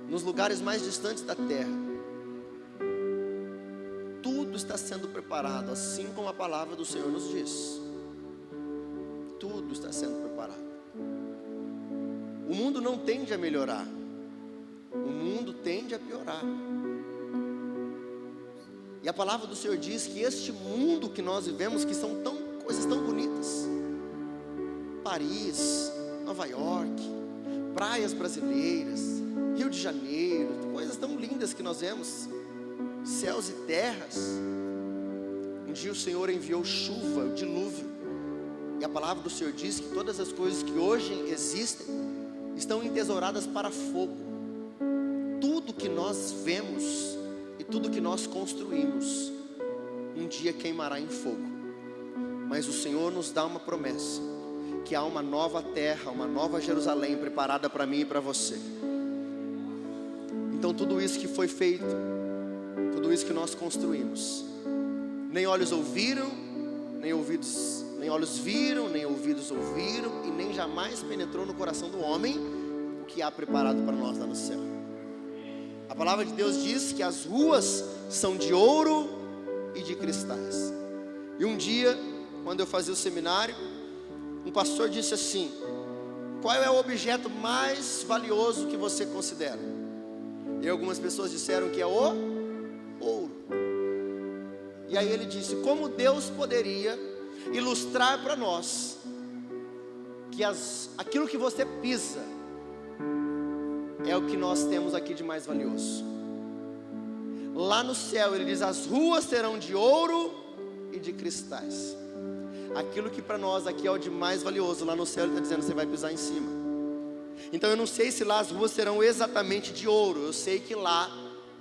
nos lugares mais distantes da terra. Tudo está sendo preparado, assim como a palavra do Senhor nos diz. Tudo está sendo preparado. O mundo não tende a melhorar, o mundo tende a piorar. E a palavra do Senhor diz que este mundo que nós vivemos, que são coisas tão bonitas, Paris, Nova York, praias brasileiras, Rio de Janeiro, coisas tão lindas que nós vemos, céus e terras. Um dia o Senhor enviou chuva, o dilúvio, e a palavra do Senhor diz que todas as coisas que hoje existem estão entesouradas para fogo. Tudo que nós vemos e tudo que nós construímos um dia queimará em fogo. Mas o Senhor nos dá uma promessa, que há uma nova terra, uma nova Jerusalém preparada para mim e para você. Então tudo isso que foi feito, tudo isso que nós construímos, nem olhos ouviram, nem olhos viram, nem ouvidos ouviram, e nem jamais penetrou no coração do homem o que há preparado para nós lá no céu. A palavra de Deus diz que as ruas são de ouro e de cristais. E um dia, quando eu fazia o seminário, um pastor disse assim: qual é o objeto mais valioso que você considera? E algumas pessoas disseram que é o ouro. E aí ele disse: como Deus poderia ilustrar para nós que aquilo que você pisa é o que nós temos aqui de mais valioso. Lá no céu ele diz: as ruas serão de ouro e de cristais. Aquilo que para nós aqui é o de mais valioso, lá no céu ele está dizendo: você vai pisar em cima. Então eu não sei se lá as ruas serão exatamente de ouro. Eu sei que lá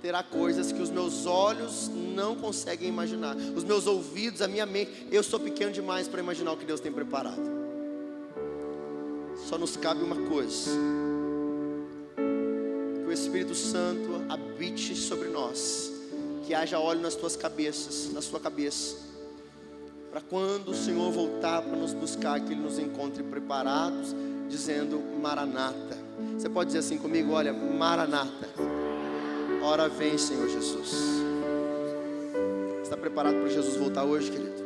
terá coisas que os meus olhos não conseguem imaginar, os meus ouvidos, a minha mente. Eu sou pequeno demais para imaginar o que Deus tem preparado. Só nos cabe uma coisa: que o Espírito Santo habite sobre nós, que haja óleo nas tuas cabeças, na sua cabeça, para quando o Senhor voltar para nos buscar, que Ele nos encontre preparados, dizendo: Maranata. Você pode dizer assim comigo: olha, Maranata, ora vem, Senhor Jesus. Está preparado para Jesus voltar hoje, querido?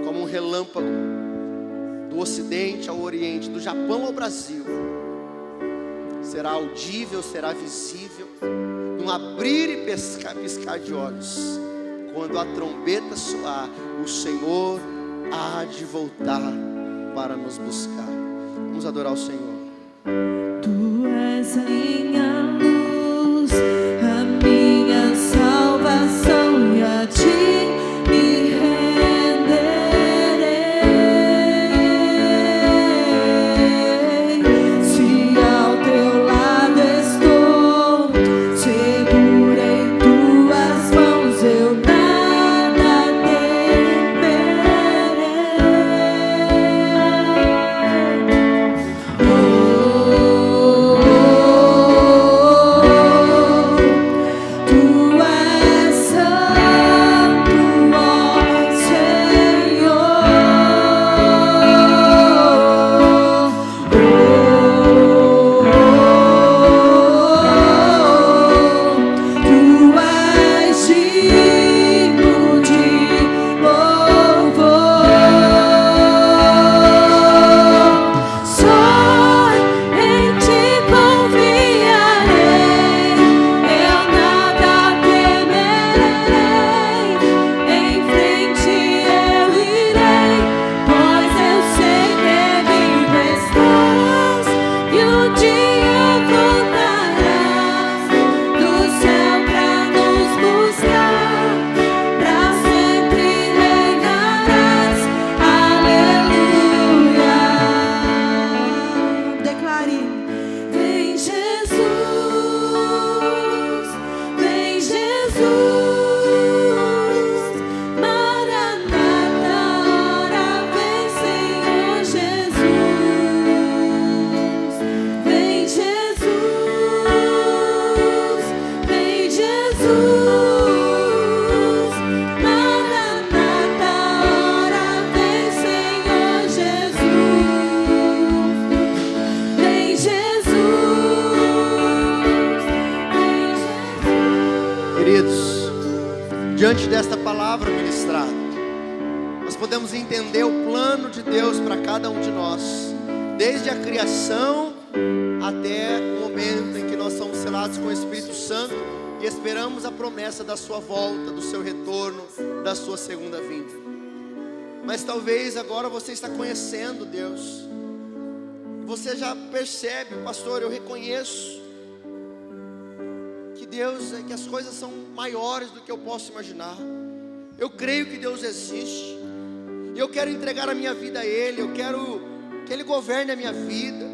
Como um relâmpago, do ocidente ao oriente, do Japão ao Brasil, será audível, será visível, num abrir e piscar de olhos. Quando a trombeta soar, o Senhor há de voltar para nos buscar. Vamos adorar o Senhor. Tu és a minha luz, a minha salvação, e a ti me renderei. Se ao teu lado estou, segura em tuas mãos, eu nada temerei. diante desta palavra ministrada, nós podemos entender o plano de Deus para cada um de nós, desde a criação até o momento em que nós somos selados com o Espírito Santo e esperamos a promessa da sua volta, do seu retorno, da sua segunda vinda. Mas talvez agora você está conhecendo Deus, você já percebe, pastor, eu reconheço que Deus, que as coisas são maiores do que eu posso imaginar. Eu creio que Deus existe, e eu quero entregar a minha vida a Ele, eu quero que Ele governe a minha vida.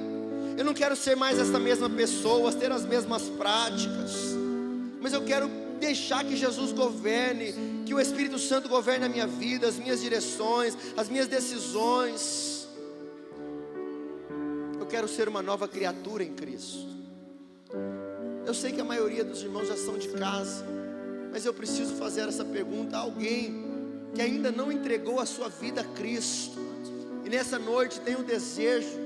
Eu não quero ser mais essa mesma pessoa, ter as mesmas práticas, mas eu quero deixar que Jesus governe, que o Espírito Santo governe a minha vida, as minhas direções, as minhas decisões. Eu quero ser uma nova criatura em Cristo. Eu sei que a maioria dos irmãos já são de casa, mas eu preciso fazer essa pergunta a alguém que ainda não entregou a sua vida a Cristo, e nessa noite tem o desejo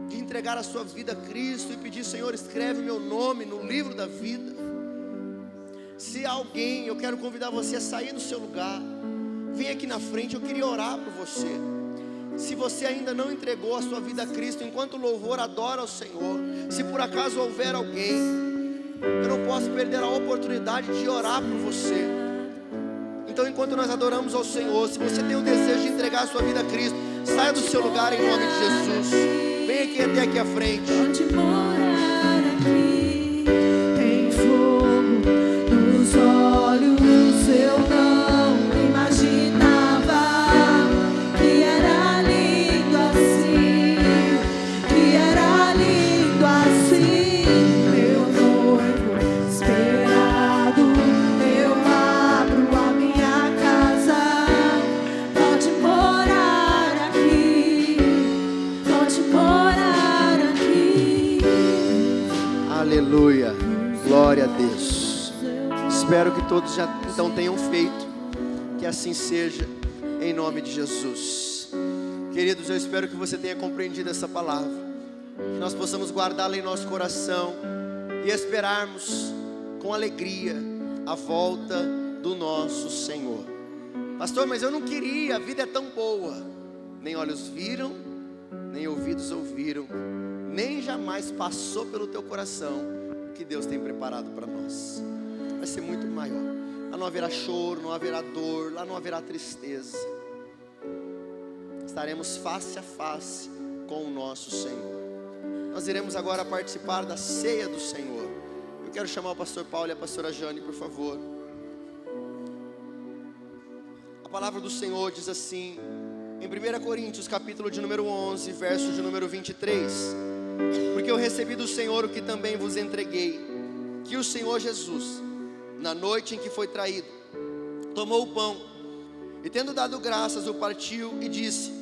de entregar a sua vida a Cristo e pedir: Senhor, escreve meu nome no livro da vida. Se alguém, eu quero convidar você a sair do seu lugar, vem aqui na frente, eu queria orar por você. Se você ainda não entregou a sua vida a Cristo, enquanto o louvor adora ao Senhor, se por acaso houver alguém, eu não posso perder a oportunidade de orar por você. Então, enquanto nós adoramos ao Senhor, se você tem o desejo de entregar a sua vida a Cristo, saia do seu lugar em nome de Jesus. Vem aqui até aqui à frente. Onde morar aqui tem fogo nos olhos, eu não imaginava que era lindo assim, que era lindo assim. Meu noivo esperado, eu abro a minha casa. Pode morar aqui, pode morar aqui. Aleluia, glória a Deus. Espero que todos já então tenham feito, que assim seja, em nome de Jesus. Queridos, eu espero que você tenha compreendido essa palavra, que nós possamos guardá-la em nosso coração e esperarmos com alegria a volta do nosso Senhor. Pastor, mas eu não queria, a vida é tão boa. Nem olhos viram, nem ouvidos ouviram, nem jamais passou pelo teu coração o que Deus tem preparado para nós. Vai ser muito maior. Lá não haverá choro, não haverá dor, lá não haverá tristeza. Estaremos face a face com o nosso Senhor. Nós iremos agora participar da ceia do Senhor. Eu quero chamar o pastor Paulo e a pastora Jane, por favor. A palavra do Senhor diz assim, em 1 Coríntios, capítulo de número 11, verso de número 23. Porque eu recebi do Senhor o que também vos entreguei, que o Senhor Jesus, na noite em que foi traído, tomou o pão, e tendo dado graças, o partiu e disse: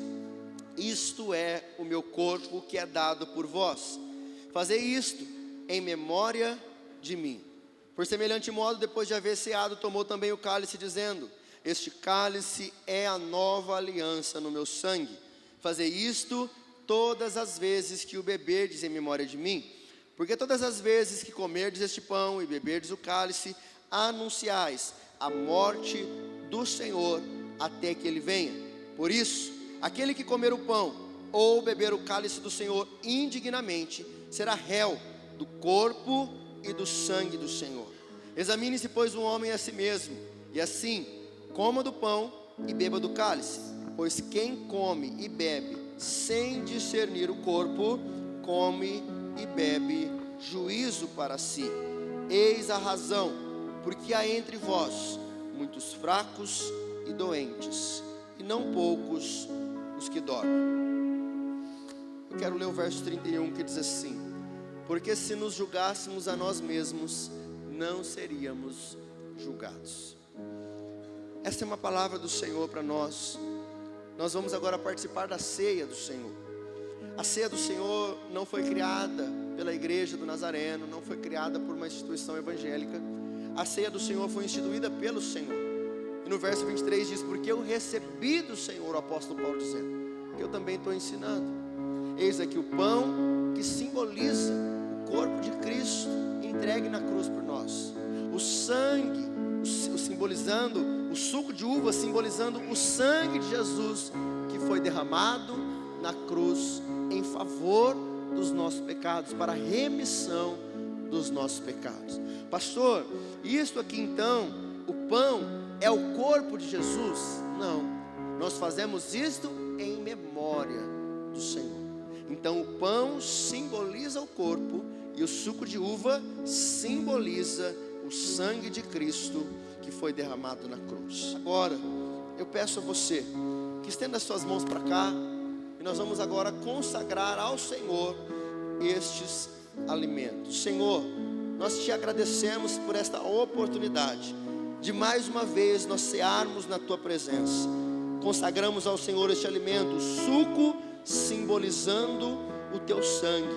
isto é o meu corpo que é dado por vós, fazei isto em memória de mim. Por semelhante modo, depois de haver ceado, tomou também o cálice, dizendo: este cálice é a nova aliança no meu sangue, fazei isto todas as vezes que o beberdes em memória de mim. Porque todas as vezes que comerdes este pão e beberdes o cálice, anunciais a morte do Senhor até que Ele venha. Por isso, aquele que comer o pão ou beber o cálice do Senhor indignamente, será réu do corpo e do sangue do Senhor. Examine-se, pois, um homem a si mesmo, e assim, coma do pão e beba do cálice. Pois quem come e bebe sem discernir o corpo, come e bebe juízo para si. Eis a razão porque há entre vós muitos fracos e doentes, e não poucos os que dormem. Eu quero ler o verso 31 que diz assim: porque se nos julgássemos a nós mesmos, não seríamos julgados. Esta é uma palavra do Senhor para nós. Nós vamos agora participar da ceia do Senhor. A ceia do Senhor não foi criada pela igreja do Nazareno, não foi criada por uma instituição evangélica. A ceia do Senhor foi instituída pelo Senhor. E no verso 23 diz: porque eu recebi do Senhor, o apóstolo Paulo dizendo, que eu também estou ensinando. Eis aqui o pão que simboliza o corpo de Cristo entregue na cruz por nós. O sangue, o simbolizando o suco de uva, simbolizando o sangue de Jesus que foi derramado na cruz em favor dos nossos pecados, para a remissão dos nossos pecados. Pastor, isto aqui então, o pão é o corpo de Jesus? Não, nós fazemos isto em memória do Senhor. Então o pão simboliza o corpo e o suco de uva simboliza o sangue de Cristo que foi derramado na cruz. Agora, eu peço a você que estenda as suas mãos para cá e nós vamos agora consagrar ao Senhor estes alimentos. Senhor, nós te agradecemos por esta oportunidade de mais uma vez nós cearmos na tua presença. Consagramos ao Senhor este alimento, o suco simbolizando o teu sangue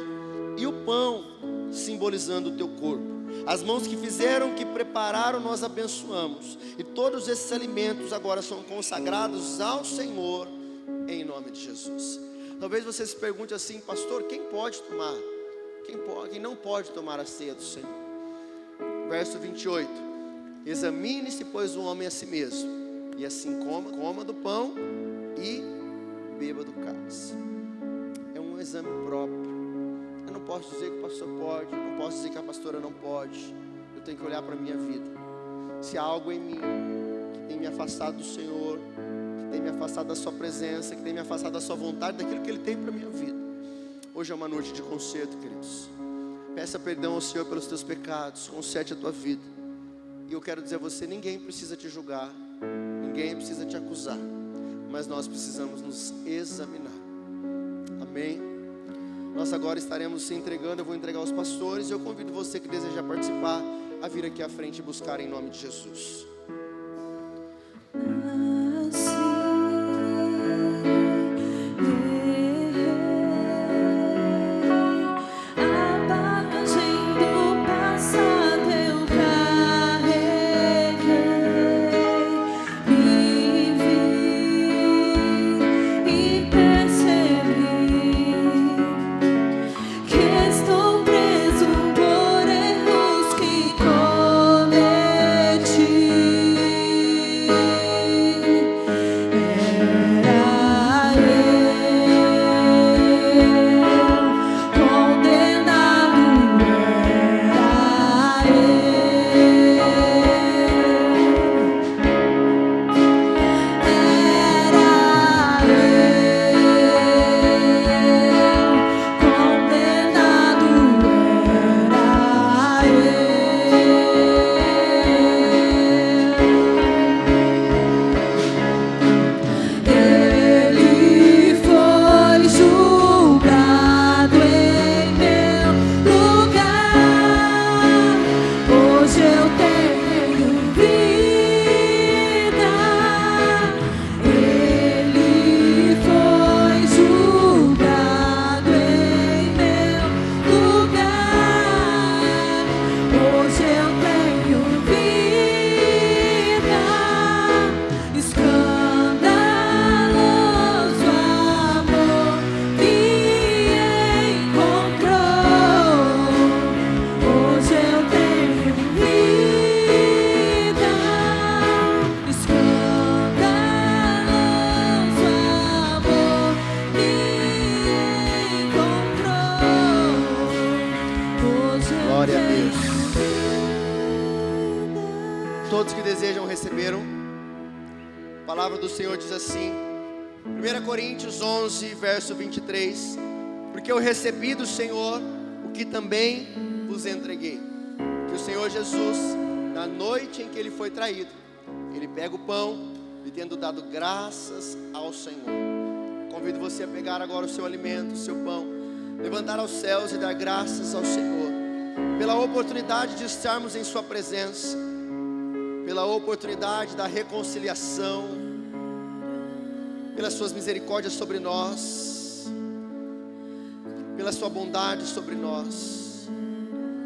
e o pão simbolizando o teu corpo. As mãos que fizeram, que prepararam, nós abençoamos. E todos esses alimentos agora são consagrados ao Senhor, em nome de Jesus. Talvez você se pergunte assim: pastor, quem pode tomar? Quem não pode tomar a ceia do Senhor? Verso 28. Examine-se, pois, o homem a si mesmo, e assim coma do pão e beba do cálice. É um exame próprio. Eu não posso dizer que o pastor pode, não posso dizer que a pastora não pode. Eu tenho que olhar para a minha vida. Se há algo em mim que tem me afastado do Senhor, que tem me afastado da sua presença, que tem me afastado da sua vontade, daquilo que Ele tem para a minha vida. Hoje é uma noite de conserto, queridos. Peça perdão ao Senhor pelos teus pecados, conserte a tua vida. E eu quero dizer a você, ninguém precisa te julgar, ninguém precisa te acusar, mas nós precisamos nos examinar. Amém? Nós agora estaremos se entregando, eu vou entregar aos pastores, e eu convido você que deseja participar a vir aqui à frente e buscar em nome de Jesus. Glória a Deus. Todos que desejam receberam. A palavra do Senhor diz assim, 1 Coríntios 11, verso 23. Porque eu recebi do Senhor o que também vos entreguei. Que o Senhor Jesus, na noite em que Ele foi traído, Ele pega o pão e, tendo dado graças ao Senhor, convido você a pegar agora o seu alimento, o seu pão, levantar aos céus e dar graças ao Senhor pela oportunidade de estarmos em sua presença, pela oportunidade da reconciliação, pelas suas misericórdias sobre nós, pela sua bondade sobre nós.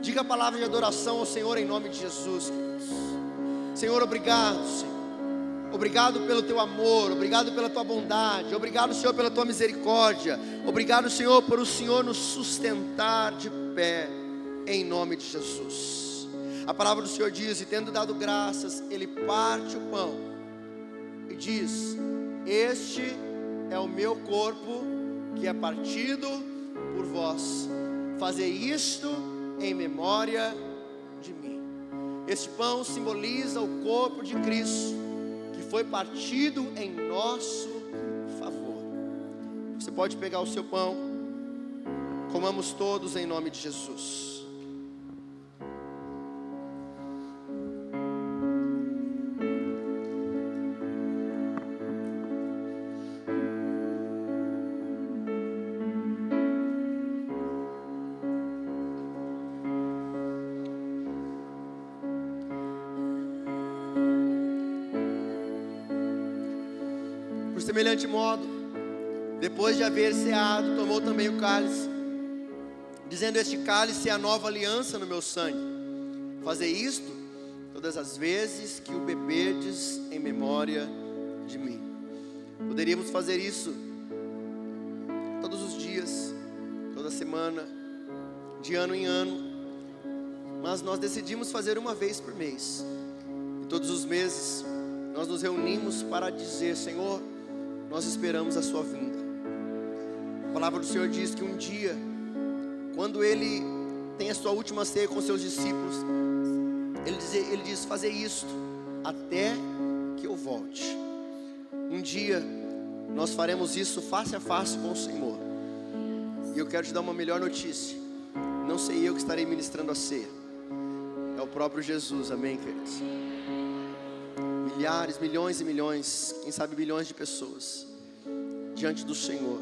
Diga a palavra de adoração ao Senhor em nome de Jesus, queridos. Senhor, obrigado, Senhor. Obrigado pelo teu amor, obrigado pela tua bondade, obrigado, Senhor, pela tua misericórdia, obrigado, Senhor, por o Senhor nos sustentar de pé, em nome de Jesus. A palavra do Senhor diz: e tendo dado graças, ele parte o pão e diz: este é o meu corpo que é partido por vós, fazei isto em memória de mim. Este pão simboliza o corpo de Cristo, que foi partido em nosso favor. Você pode pegar o seu pão, comamos todos em nome de Jesus. Por semelhante modo, depois de haver ceado, tomou também o cálice, dizendo: este cálice é a nova aliança no meu sangue. Fazei isto todas as vezes que o beberdes em memória de mim. Poderíamos fazer isso todos os dias, toda semana, de ano em ano, mas nós decidimos fazer uma vez por mês. E todos os meses nós nos reunimos para dizer: Senhor, nós esperamos a sua vinda. A palavra do Senhor diz que um dia, quando Ele tem a sua última ceia com seus discípulos, Ele diz: fazer isto até que eu volte. Um dia nós faremos isso face a face com o Senhor. E eu quero te dar uma melhor notícia: não sei eu que estarei ministrando a ceia, é o próprio Jesus. Amém, queridos? Milhares, milhões e milhões, quem sabe bilhões de pessoas diante do Senhor.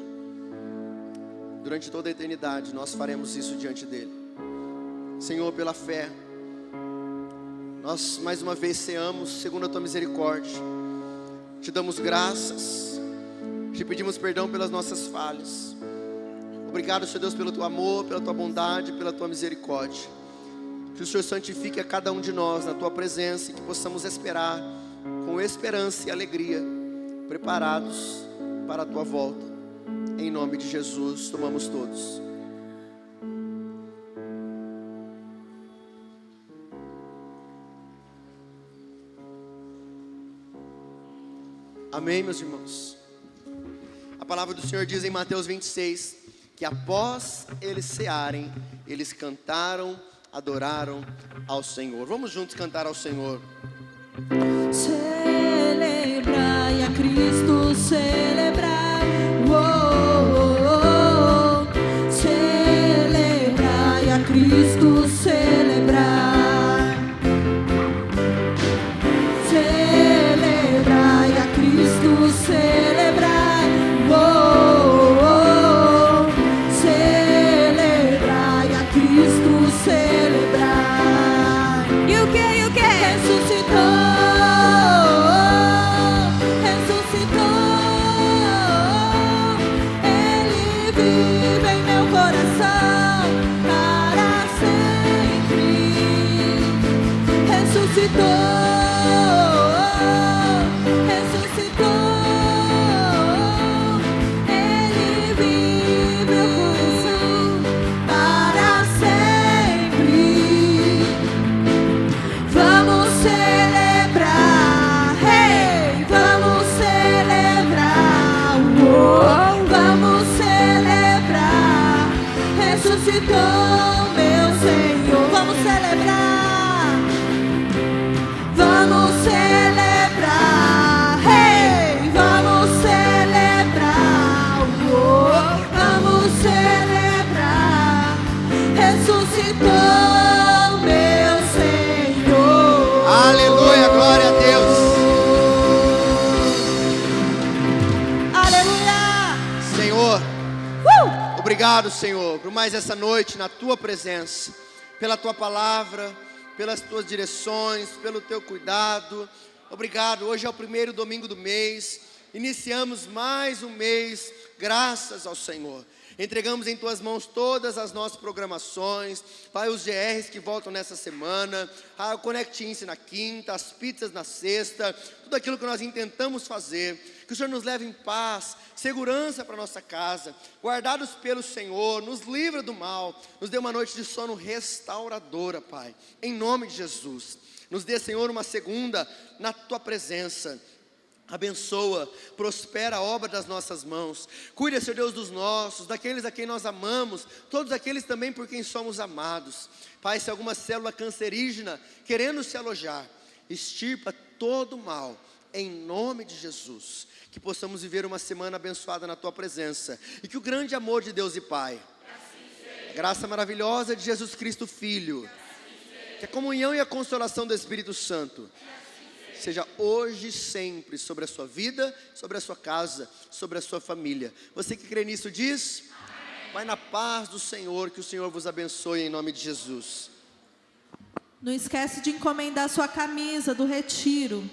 Durante toda a eternidade nós faremos isso diante dele. Senhor, pela fé, nós mais uma vez ceamos segundo a tua misericórdia. Te damos graças, te pedimos perdão pelas nossas falhas. Obrigado, Senhor Deus, pelo teu amor, pela tua bondade, pela tua misericórdia. Que o Senhor santifique a cada um de nós na tua presença, e que possamos esperar com esperança e alegria, preparados para a tua volta. Em nome de Jesus, tomamos todos. Amém, meus irmãos? A palavra do Senhor diz em Mateus 26, que após eles cearem, eles cantaram, adoraram ao Senhor. Vamos juntos cantar ao Senhor. Celebrai a Cristo, celebrai, oh, oh, oh. Celebrai a Cristo, celebrai. Celebrai a Cristo, celebrai, oh, oh, oh. Celebrai a Cristo, celebrai. E o que? Ressuscitou. Obrigado, Senhor, por mais essa noite na tua presença, pela tua palavra, pelas tuas direções, pelo teu cuidado. Obrigado. Hoje é o primeiro domingo do mês, iniciamos mais um mês, graças ao Senhor. Entregamos em Tuas mãos todas as nossas programações, Pai, os GRs que voltam nessa semana, o Conect-Inse na quinta, as pizzas na sexta, tudo aquilo que nós intentamos fazer, que o Senhor nos leve em paz, segurança para nossa casa, guardados pelo Senhor, nos livra do mal, nos dê uma noite de sono restauradora, Pai, em nome de Jesus. Nos dê, Senhor, uma segunda na Tua presença. Abençoa, prospera a obra das nossas mãos. Cuida, Senhor Deus, dos nossos, daqueles a quem nós amamos, todos aqueles também por quem somos amados. Pai, se alguma célula cancerígena querendo se alojar, extirpa todo o mal, em nome de Jesus. Que possamos viver uma semana abençoada na Tua presença, e que o grande amor de Deus e Pai, a graça maravilhosa de Jesus Cristo Filho, que a comunhão e a consolação do Espírito Santo seja hoje e sempre sobre a sua vida, sobre a sua casa, sobre a sua família. Você que crê nisso diz: amém. Vai na paz do Senhor, que o Senhor vos abençoe em nome de Jesus. Não esquece de encomendar sua camisa do retiro.